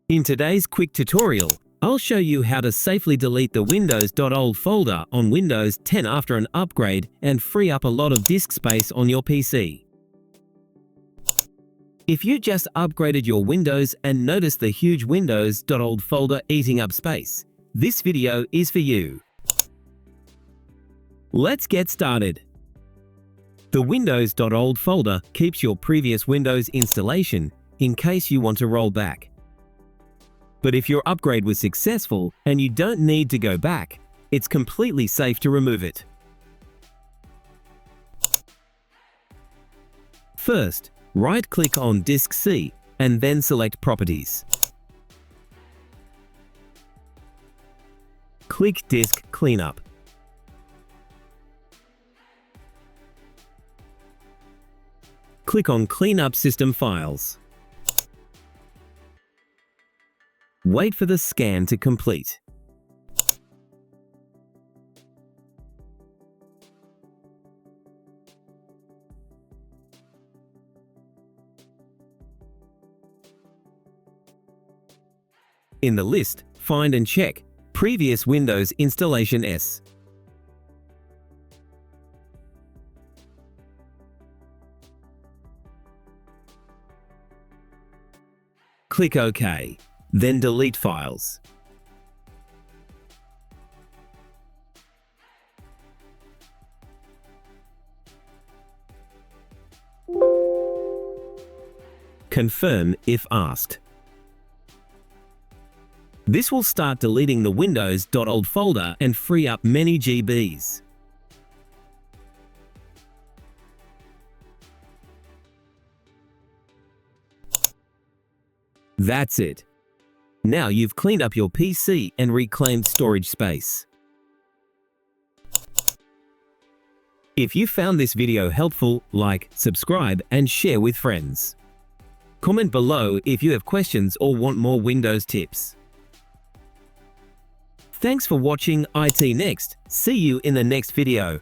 In today's quick tutorial, I'll show you how to safely delete the Windows.old folder on Windows 10 after an upgrade and free up a lot of disk space on your PC. If you just upgraded your Windows and noticed the huge Windows.old folder eating up space, this video is for you. Let's get started. The Windows.old folder keeps your previous Windows installation in case you want to roll back. But if your upgrade was successful and you don't need to go back, it's completely safe to remove it. First, right-click on Disk C and then select Properties. Click Disk Cleanup. Click on Clean Up System Files. Wait for the scan to complete. In the list, find and check Previous Windows Installation S. Click OK, then delete files. Confirm if asked. This will start deleting the Windows.old folder and free up many GBs. That's it. Now you've cleaned up your PC and reclaimed storage space. If you found this video helpful, like, subscribe, and share with friends. Comment below if you have questions or want more Windows tips. Thanks for watching IT Next. See you in the next video.